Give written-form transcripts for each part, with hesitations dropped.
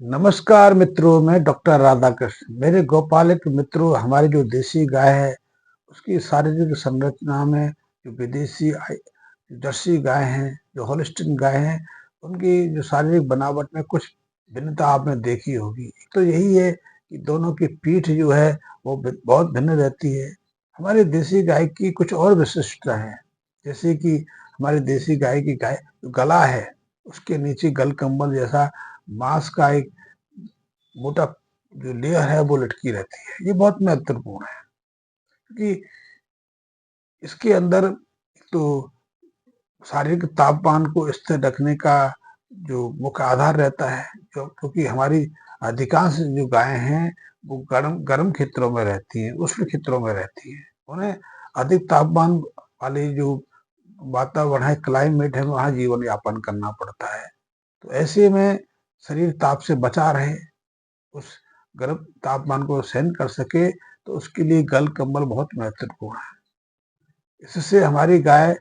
नमस्कार मित्रों, मैं डॉक्टर राधाकृष्ण। मेरे गौपालिक मित्रों, हमारी जो देसी गाय है उसकी शारीरिक संरचना में जो विदेशी जर्सी गाय हैं, जो होलिस्टीन गाय हैं, उनकी जो शारीरिक बनावट में कुछ भिन्नता आपने देखी होगी। एक तो यही है कि दोनों की पीठ जो है वो बहुत भिन्न रहती है। हमारी देसी गाय की कुछ और विशिष्टता है, जैसे कि हमारी देसी गाय की जो गला है, उसके नीचे गल कंबल जैसा मांस का एक मोटा जो लेयर है वो लटकी रहती है। ये बहुत महत्वपूर्ण है क्योंकि इसके अंदर तो शारीरिक तापमान को स्थिर रखने का जो मुख्य आधार रहता है, जो क्योंकि हमारी अधिकांश जो गायें हैं वो गर्म क्षेत्रों में रहती हैं, उष्ण क्षेत्रों में रहती हैं। उन्हें अधिक तापमान वाले जो वातावरण है, क्लाइमेट है, वहाँ जीवन यापन करना पड़ता है। तो ऐसे में शरीर ताप से बचा रहे, उस गर्म तापमान को सहन कर सके, तो उसके लिए गल कंबल बहुत महत्वपूर्ण है। इससे हमारी गाय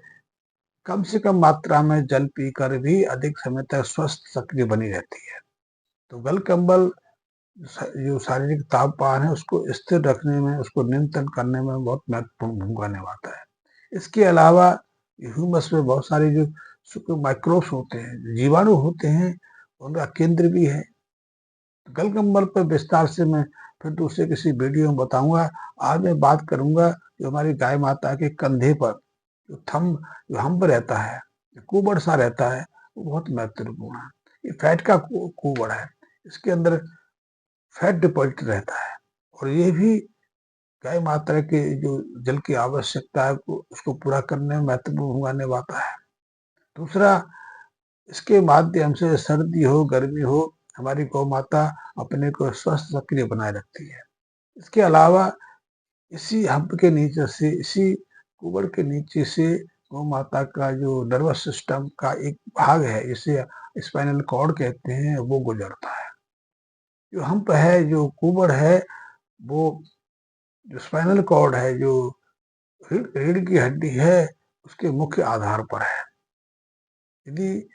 कम से कम मात्रा में जल पीकर भी अधिक समय तक स्वस्थ सक्रिय बनी रहती है। तो गल कंबल जो शारीरिक तापमान है उसको स्थिर रखने में, उसको नियंत्रण करने में बहुत महत्वपूर्ण भूमिका निभाता है। इसके अलावा ह्यूमस में बहुत सारे जो माइक्रोब्स होते हैं, जीवाणु होते हैं, उनका केंद्र भी है। गल कंबल पर विस्तार से मैं फिर दूसरे किसी वीडियो में बताऊंगा। आज मैं बात करूंगा जो हमारी गाय माता के कंधे पर जो हम्प रहता है, जो कुबड़ सा रहता है, वो बहुत महत्वपूर्ण है। ये फैट का कुबड़ है, इसके अंदर फैट डिपॉजिट रहता है और ये भी गाय माता के जो जल की आवश्यकता है उसको पूरा करने में महत्वपूर्ण भूमिका निभाता है। दूसरा, इसके माध्यम से सर्दी हो गर्मी हो, हमारी गौ माता अपने को स्वस्थ सक्रिय बनाए रखती है। इसके अलावा इसी हम्प के नीचे से, इसी कुबड़ के नीचे से गौ माता का जो नर्वस सिस्टम का एक भाग है, इसे स्पाइनल कॉर्ड कहते हैं, वो गुजरता है। जो हम्प है, जो कुबड़ है, वो जो स्पाइनल कॉर्ड है, जो रीढ़ की हड्डी है, उसके मुख्य आधार पर है। यदि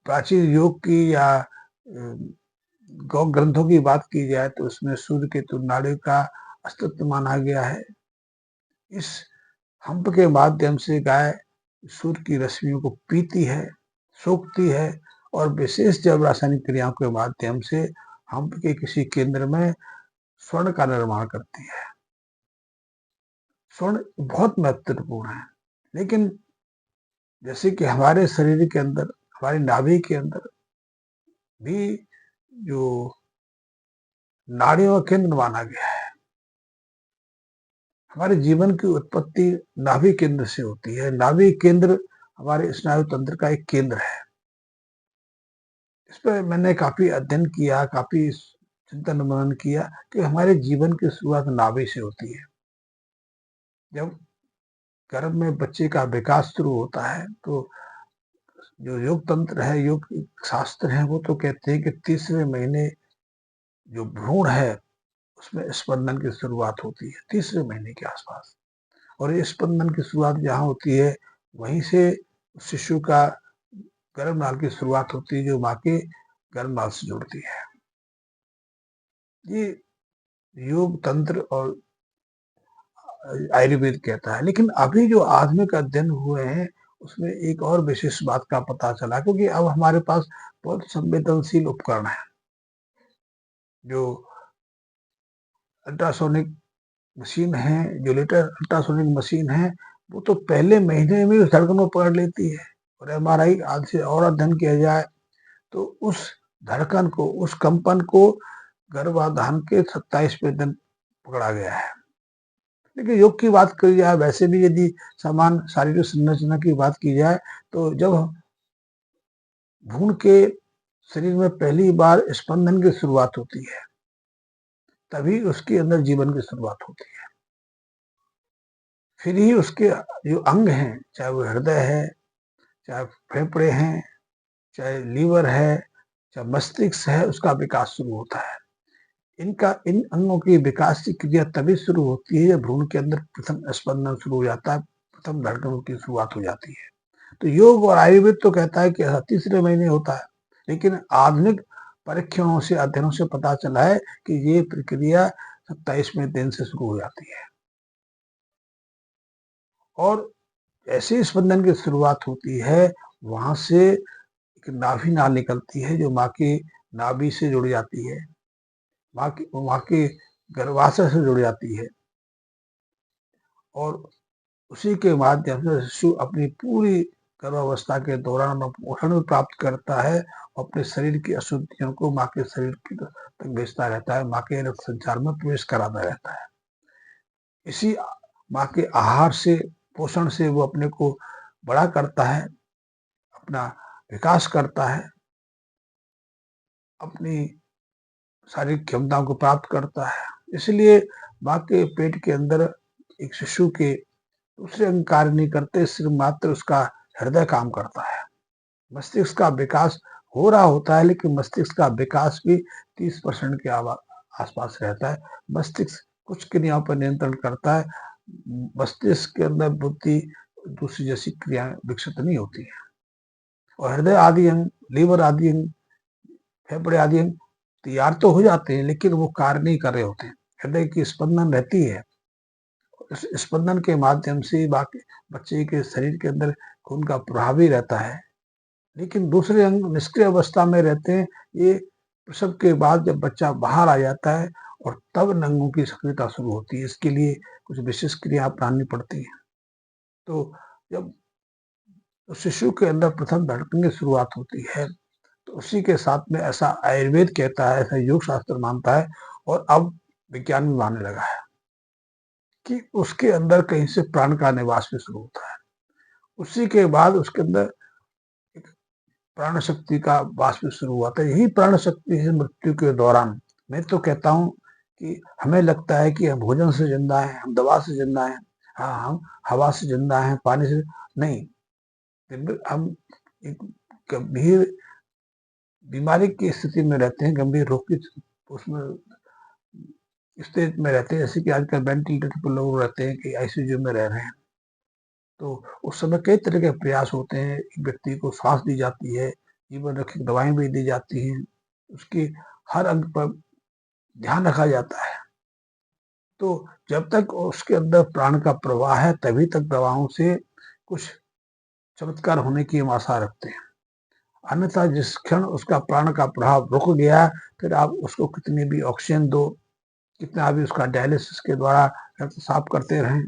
प्राचीन योग की या गौ ग्रंथों की बात की जाए तो उसमें सूर्य केतु नाड़ी का अस्तित्व माना गया है। इस हम्प के माध्यम से गाय सूर्य की रश्मियों को पीती है, सोखती है और विशेष जैव रासायनिक क्रियाओं के माध्यम से हम्प के किसी केंद्र में स्वर्ण का निर्माण करती है। स्वर्ण बहुत महत्वपूर्ण है, लेकिन जैसे कि हमारे शरीर के अंदर, हमारी नाभि के अंदर भी जो नाड़ियों का केंद्र माना गया है। हमारे जीवन की उत्पत्ति नाभि केंद्र से होती है। नाभि केंद्र हमारे स्नायु तंत्र का एक केंद्र है। इस पर मैंने काफी अध्ययन किया, काफी चिंतन मनन किया कि हमारे जीवन की शुरुआत नाभि से होती है। जब गर्भ में बच्चे का विकास शुरू होता है तो जो योग तंत्र है, योग शास्त्र है, वो तो कहते हैं कि तीसरे महीने जो भ्रूण है उसमें स्पंदन की शुरुआत होती है, तीसरे महीने के आसपास। और ये स्पंदन की शुरुआत जहाँ होती है, वहीं से शिशु का गर्भनाल की शुरुआत होती है, जो माँ के गर्भनाल से जुड़ती है। ये योग तंत्र और आयुर्वेद कहता है। लेकिन अभी जो आधुनिक अध्ययन हुए हैं उसमें एक और विशेष बात का पता चला, क्योंकि अब हमारे पास बहुत संवेदनशील उपकरण है। जो अल्ट्रासोनिक मशीन है, जो लेटेस्ट अल्ट्रासोनिक मशीन है, वो तो पहले महीने में धड़कन को पकड़ लेती है। और एमआरआई आज से और अध्ययन किया जाए तो उस धड़कन को, उस कंपन को गर्भाधान के 27वें दिन पकड़ा गया है। लेकिन योग की बात करी जाए, वैसे भी यदि समान शारीरिक संरचना की बात की जाए, तो जब भ्रूण के शरीर में पहली बार स्पंदन की शुरुआत होती है, तभी उसके अंदर जीवन की शुरुआत होती है। फिर ही उसके जो अंग हैं, चाहे वो हृदय है, चाहे फेफड़े हैं, चाहे लीवर है, चाहे मस्तिष्क है, उसका विकास शुरू होता है। इन अंगों की विकास की क्रिया तभी शुरू होती है जब भ्रूण के अंदर प्रथम स्पंदन शुरू हो जाता है, प्रथम धड़कनों की शुरुआत हो जाती है। तो योग और आयुर्वेद तो कहता है कि तीसरे महीने होता है, लेकिन आधुनिक परीक्षणों से, अध्ययनों से पता चला है कि ये प्रक्रिया 27वें दिन से शुरू हो जाती है। और ऐसे ही स्पंदन की शुरुआत होती है, वहाँ से एक नाभि नाल निकलती है जो माँ की नाभि से जुड़ जाती है, माँ के गर्भाशय से जुड़ जाती है, और उसी के माध्यम से शिशु अपनी पूरी गर्भावस्था के दौरान पोषण भी प्राप्त करता है और अपने शरीर की अशुद्धियों को माँ के शरीर तक भेजता रहता है, माँ के रक्त संचार में प्रवेश कराता रहता है। इसी माँ के आहार से, पोषण से वो अपने को बड़ा करता है, अपना विकास करता है, अपनी शारीरिक क्षमताओं को प्राप्त करता है। इसलिए माँ के पेट के अंदर एक शिशु के दूसरे अंग कार्य नहीं करते, सिर्फ मात्र उसका हृदय काम करता है। मस्तिष्क का विकास हो रहा होता है, लेकिन मस्तिष्क का विकास भी 30% के आसपास रहता है। मस्तिष्क कुछ क्रियाओं पर नियंत्रण करता है। मस्तिष्क के अंदर बुद्धि, दूसरी जैसी क्रियाएं विकसित नहीं होती है। और हृदय आदि अंग, लीवर आदि अंग, फेफड़े आदि अंग तैयार तो हो जाते हैं, लेकिन वो कार्य नहीं कर रहे होते हैं। हृदय की स्पंदन रहती है, इस स्पंदन के माध्यम से बाकी बच्चे के शरीर के अंदर खून का प्रवाह भी रहता है, लेकिन दूसरे अंग निष्क्रिय अवस्था में रहते हैं। ये प्रसव के बाद जब बच्चा बाहर आ जाता है और तब इन अंगों की सक्रियता शुरू होती है। इसके लिए कुछ विशेष क्रिया अपनानी पड़ती है। तो जब शिशु के अंदर प्रथम धड़कन की शुरुआत होती है, तो उसी के साथ में ऐसा आयुर्वेद कहता है, ऐसा योग शास्त्र मानता है, और अब विज्ञान भी मानने लगा है कि उसके अंदर कहीं से प्राण का निवास भी शुरू होता है। उसी के बाद उसके अंदर एक प्राण शक्ति का वास भी शुरू हुआ था। यही प्राण शक्ति है मृत्यु के दौरान। मैं तो कहता हूँ कि हमें लगता है कि हम भोजन से जिंदा हैं, हम दवा से जिंदा हैं, हाँ हम हवा से जिंदा हैं, पानी से नहीं। हम एक गंभीर बीमारी की स्थिति में रहते हैं, गंभीर रोग की उसमें स्टेज में रहते हैं, जैसे कि आजकल वेंटिलेटर पर लोग रहते हैं कि आईसीयू में रह रहे हैं। तो उस समय कई तरह के प्रयास होते हैं। एक व्यक्ति को सांस दी जाती है, जीवन रक्षक दवाएं भी दी जाती हैं, उसकी हर अंग पर ध्यान रखा जाता है। तो जब तक उसके अंदर प्राण का प्रवाह है, तभी तक दवाओं से कुछ चमत्कार होने की हम आशा रखते हैं। अन्यथा जिस क्षण उसका प्राण का प्रभाव रुक गया, फिर आप उसको कितनी भी ऑक्सीजन दो, कितना भी उसका डायलिसिस के द्वारा रक्त साफ करते रहें,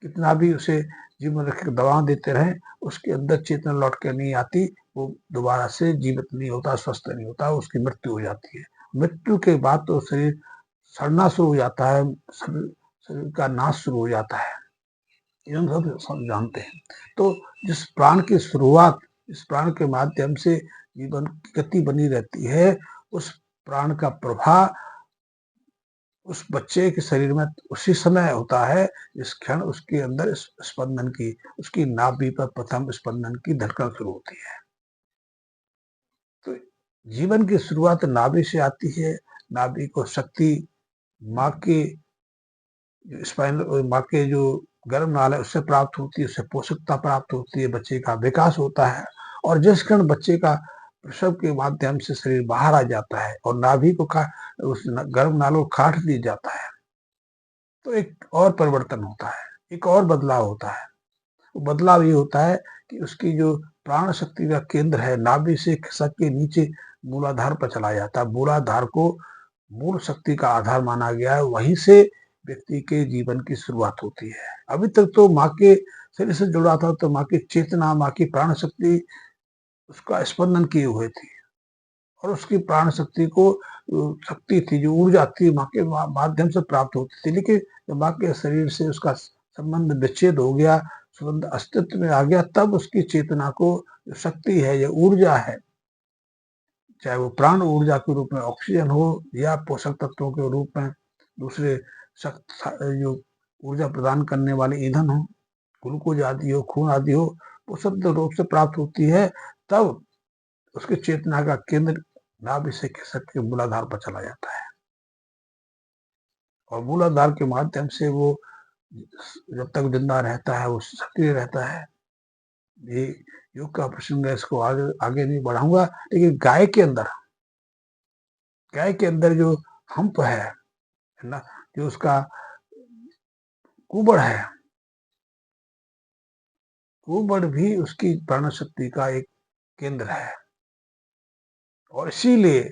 कितना भी उसे जीवन रक्षक दवा देते रहें, उसके अंदर चेतना लौट कर नहीं आती। वो दोबारा से जीवित नहीं होता, स्वस्थ नहीं होता, उसकी मृत्यु हो जाती है। मृत्यु के बाद तो शरीर सड़ना शुरू हो जाता है, शरीर का नाश शुरू हो जाता है। ये हम सब जानते हैं। तो जिस प्राण की शुरुआत, इस प्राण के माध्यम से जीवन की गति बनी रहती है, उस प्राण का प्रभाव उस बच्चे के शरीर में उसी समय होता है जिस क्षण उसके अंदर स्पंदन की, उसकी नाभि पर प्रथम स्पंदन की धड़कन शुरू होती है। तो जीवन की शुरुआत नाभि से आती है। नाभि को शक्ति माँ के माँ के जो गर्भ नाल है उससे प्राप्त होती है, उससे पोषकता प्राप्त होती है, बच्चे का विकास होता है। और जिस क्षण बच्चे का प्रसव के माध्यम से शरीर बाहर आ जाता है और नाभि को उस गर्भ नाल को काट दिया जाता है, तो एक और परिवर्तन होता है, एक और बदलाव होता है। वो बदलाव ये होता है कि उसकी जो प्राण शक्ति का केंद्र है, नाभि से खिसक के नीचे मूलाधार पर चला जाता है। मूलाधार को मूल शक्ति का आधार माना गया है, वहीं से व्यक्ति के जीवन की शुरुआत होती है। अभी तक तो माँ के शरीर से जुड़ा था, तो माँ की चेतना, माँ की प्राण शक्ति उसका स्पंदन किए हुए थी, और उसकी प्राण शक्ति को शक्ति थी, जो ऊर्जा थी, माँ के माध्यम से प्राप्त होती थी। लेकिन जब माँ के शरीर से उसका संबंध विच्छेद हो गया, संबंध अस्तित्व में आ गया, तब उसकी चेतना को जो शक्ति है, ये ऊर्जा है, चाहे वो प्राण ऊर्जा के रूप में ऑक्सीजन हो या पोषक तत्वों के रूप में दूसरे जो ऊर्जा प्रदान करने वाले ईंधन हो, ग्लूकोज आदि हो, खून आदि हो, वो सब रूप से प्राप्त होती है। तब उसकी चेतना का केंद्र नाभि से खिसक के मूलाधार पर चला जाता है, और मूलाधार के माध्यम से वो जब तक जिंदा रहता है वो सक्रिय रहता है। ये योग का प्रसंग है, इसको आगे आगे नहीं बढ़ाऊंगा। लेकिन गाय के अंदर गाय के अंदर जो हम्प है ना, जो उसका कुबड़ है, कुबड़ भी उसकी प्राण शक्ति का एक केंद्र है। और इसीलिए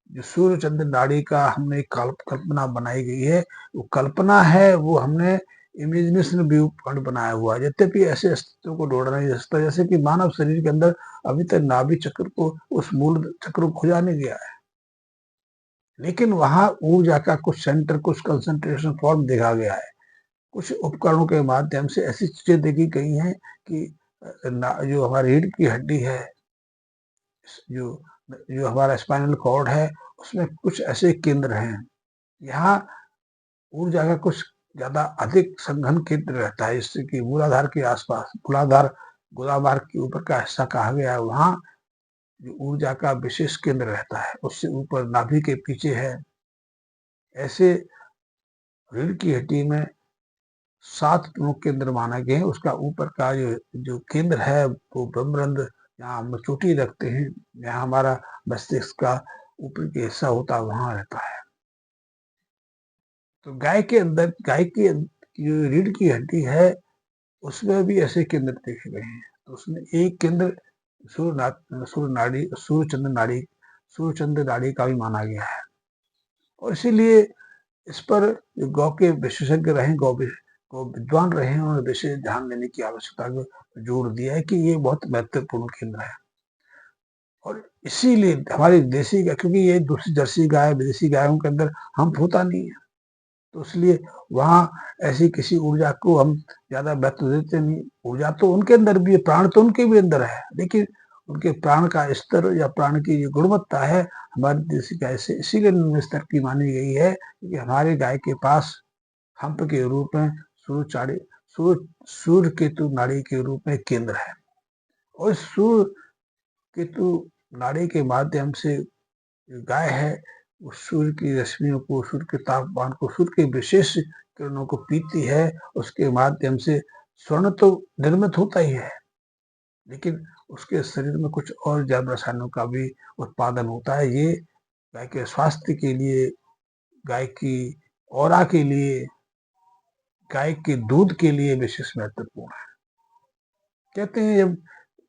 जो सूर्य चंद्र नाड़ी का हमने कल्पना बनाई गई है, वो कल्पना है, वो हमने इमेजिनेशन व्यू पॉइंट बनाया हुआ है। यद्यपि ऐसे अस्तित्व को ढूंढना नहीं जा सकता, जैसे कि मानव शरीर के अंदर अभी तक नाभि चक्र को, उस मूल चक्र को खोजा नहीं गया है, लेकिन वहां ऊर्जा का कुछ सेंटर, कुछ कंसंट्रेशन फॉर्म देखा गया है। कुछ उपकरणों के माध्यम से ऐसी चीजें देखी गई हैं कि जो हमारी रीढ़ की हड्डी है, जो जो हमारा स्पाइनल कॉर्ड है, उसमें कुछ ऐसे केंद्र हैं। यहाँ ऊर्जा का कुछ ज्यादा अधिक संघन केंद्र रहता है, जिससे कि मूलाधार के आसपास, मूलाधार गोलाधार के ऊपर का हिस्सा कहा गया है, वहां जो ऊर्जा का विशेष केंद्र रहता है। उससे ऊपर नाभि के पीछे है। ऐसे रीढ़ की हड्डी में 7 प्रमुख केंद्र माना गए हैं। उसका ऊपर का जो जो केंद्र है, वो ब्रह्मरंध्र, यहाँ हम चोटी रखते हैं, यहाँ हमारा मस्तिष्क का ऊपर के हिस्सा होता है, वहां रहता है। तो गाय के अंदर, गाय की जो रीढ़ की हड्डी है, उसमें भी ऐसे केंद्र देखे गए हैं। तो उसमें एक केंद्र सूर्य चंद्र नाड़ी का भी माना गया है। और इसीलिए इस पर गौ के विशेषज्ञ रहे, गौ विद्वान रहे, उन्होंने विशेष ध्यान देने की आवश्यकता को जोर दिया है कि ये बहुत महत्वपूर्ण केंद्र है। और इसीलिए हमारी देसी गाय, क्योंकि ये दूसरी जर्सी गाय, विदेशी गायों के अंदर हम होता नहीं है, तो इसलिए वहां ऐसी किसी ऊर्जा को हम ज्यादा महत्व देते नहीं। ऊर्जा तो उनके अंदर भी है, प्राण तो उनके भी अंदर है, लेकिन उनके प्राण का स्तर या प्राण की जो गुणवत्ता है, हमारी देसी गाय से इसीलिए निम्न स्तर की मानी गई है कि हमारे गाय के पास हम्प के रूप में सूर्य केतु नाड़ी के रूप में केंद्र है। और सूर्य केतु नाड़ी के माध्यम से गाय है, वो सूर्य की रश्मियों को, सूर्य के तापमान को, सूर्य के विशेष किरणों को पीती है। उसके माध्यम से स्वर्ण तो निर्मित होता ही है, लेकिन उसके शरीर में कुछ और जैव रसायनों का भी उत्पादन होता है। ये गाय के स्वास्थ्य के लिए, गाय की औरा के लिए, गाय के दूध के लिए विशेष महत्वपूर्ण है। कहते हैं जब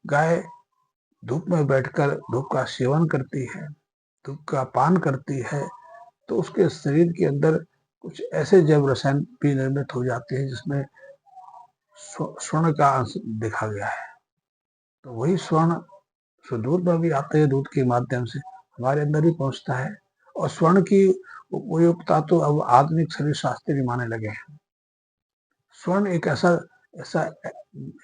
गाय धूप में बैठकर धूप का सेवन करती है, धूप का पान करती है, तो उसके शरीर के अंदर कुछ ऐसे जैव रसायन भी निर्मित हो जाते हैं जिसमें स्वर्ण का अंश देखा गया है। तो वही स्वर्ण दूध में भी आते हैं, दूध के माध्यम से हमारे अंदर ही पहुंचता है। और स्वर्ण की उपयोगिता तो अब आधुनिक शरीर शास्त्र भी माने लगे हैं। स्वर्ण एक ऐसा ऐसा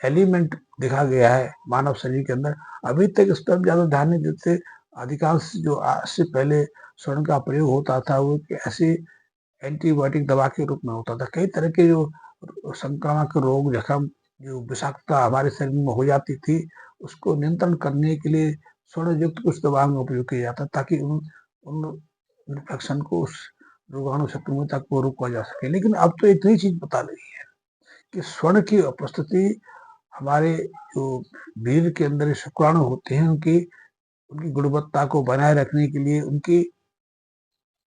एलिमेंट देखा गया है मानव शरीर के अंदर। अभी तक इस पर ज्यादा ध्यान नहीं देते। अधिकांश जो आज से पहले स्वर्ण का प्रयोग होता था, वो ऐसी एंटीबायोटिक दवा के रूप में होता था। कई तरह के जो संक्रामक रोग, जख्म, जो विषाक्तता हमारे शरीर में हो जाती थी, उसको नियंत्रण करने के लिए स्वर्ण युक्त कुछ दवाओं का उपयोग किया जाता, ताकि उन इन्फेक्शन को, उस रोगाणु संक्रमण को रोका जा सके। लेकिन अब तो एक नई चीज पता लगी है कि स्वर्ण की उपस्थिति हमारे जो वीर्य के अंदर शुक्राणु होते हैं, उनकी उनकी गुणवत्ता को बनाए रखने के लिए, उनकी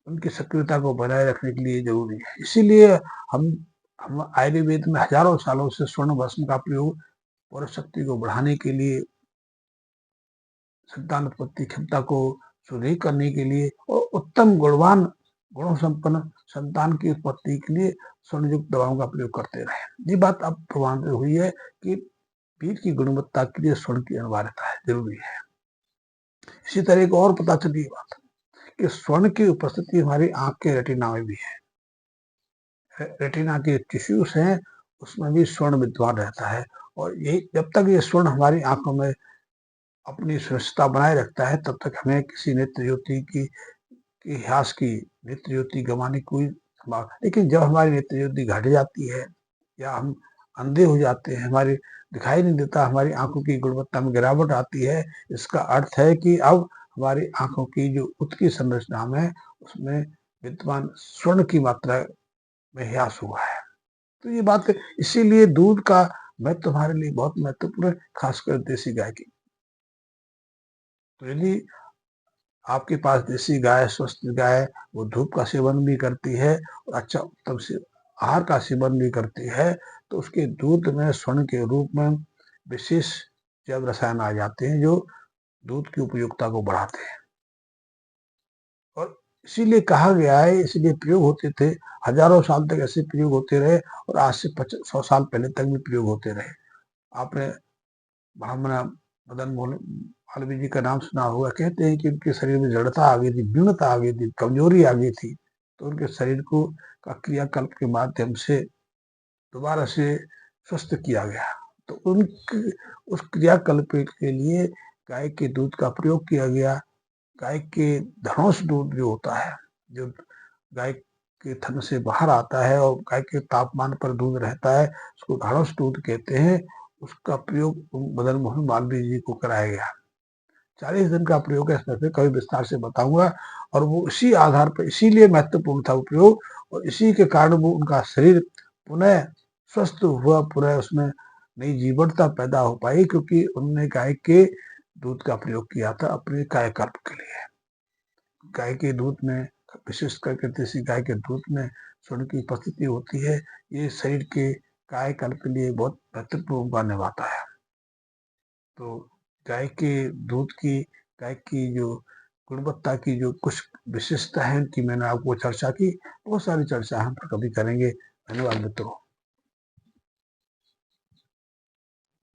उनकी सक्रियता को बनाए रखने के लिए जरूरी है। इसीलिए हम आयुर्वेद में हजारों सालों से स्वर्ण भस्म का प्रयोग पौरुष शक्ति को बढ़ाने के लिए, संतान उत्पत्ति क्षमता को सुदृढ़ करने के लिए और उत्तम गुणवान, गुणों संपन्न संतान की उत्पत्ति के लिए स्वर्ण युक्त दवाओं का प्रयोग करते रहे। ये बात अब प्रमाणित हुई है कि पीठ की गुणवत्ता के लिए स्वर्ण की अनिवार्यता है, जरूरी है। इसी तरह एक और पता चली बात कि स्वर्ण की उपस्थिति हमारी आंख के रेटिना में भी है। रेटिना के टिश्यूज हैं, उसमें भी स्वर्ण विद्यमान रहता है। और यही, जब तक ये स्वर्ण हमारी आंखों में अपनी सुरक्षता बनाए रखता है, तब तक हमें किसी नेत्र ज्योति की इतिहास की नेत्र ज्योति गंवाने की कोई संभावना। लेकिन जब हमारी नेत्र ज्योति घट जाती है या हम अंधे हो जाते हैं, हमारी दिखाई नहीं देता, हमारी आंखों की गुणवत्ता में गिरावट आती है, इसका अर्थ है कि अब हमारी आंखों की जो उत्तकी संरचना में, उसमें विद्यमान स्वर्ण की मात्रा में ह्रास हुआ है। तो ये बात, इसीलिए दूध का महत्व हमारे लिए बहुत महत्वपूर्ण है, खासकर देसी गाय की। तो यदि आपके पास देसी गाय, स्वस्थ गाय, वो धूप का सेवन भी करती है और अच्छा उत्तम से आहार का सेवन भी करती है, तो उसके दूध में स्वर्ण के रूप में विशेष जैव रसायन आ जाते हैं जो दूध की उपयोगिता को बढ़ाते हैं। और इसीलिए कहा गया है, इसीलिए प्रयोग होते थे, हजारों साल तक ऐसे प्रयोग होते रहे और आज से 100 साल पहले तक भी प्रयोग होते रहे। आपने महामना मदन मोहन मालवीय जी का नाम सुना होगा। कहते हैं कि उनके शरीर में जड़ता आ गई थी, दृढ़ता आ गई थी, कमजोरी आ गई थी, तो उनके शरीर को का क्रियाकल्प के माध्यम से दोबारा से स्वस्थ किया गया। तो उस क्रियाकल्प के लिए गाय के दूध का प्रयोग किया गया। गाय के धनोस दूध जो होता है, जो गाय के थन से बाहर आता है और गाय के तापमान पर दूध रहता है, उसको धाड़स दूध कहते हैं। उसका प्रयोग मदन मोहन मालवीय जी को कराया गया। 40 दिन का प्रयोग है, इसमें फिर कभी विस्तार से बताऊंगा। और वो इसी आधार पर इसीलिए महत्वपूर्ण था उपयोग, और इसी के कारण वो उनका शरीर पुनः स्वस्थ हुआ, पुनः उसमें नई जीवटता पैदा हो पाई, क्योंकि उन्होंने गाय के दूध का प्रयोग किया था अपने कायाकल्प के लिए। गाय के दूध में, विशेष करके देसी गाय के दूध में स्वर्ण की उपस्थिति होती है। ये शरीर के कायाकल्प के लिए बहुत महत्वपूर्ण भूमिका निभाता है। तो गाय के दूध की, गाय की जो गुणवत्ता की जो कुछ विशेषता है, कि मैंने आपको चर्चा की, बहुत सारी चर्चा हम कभी करेंगे। धन्यवाद मित्रों।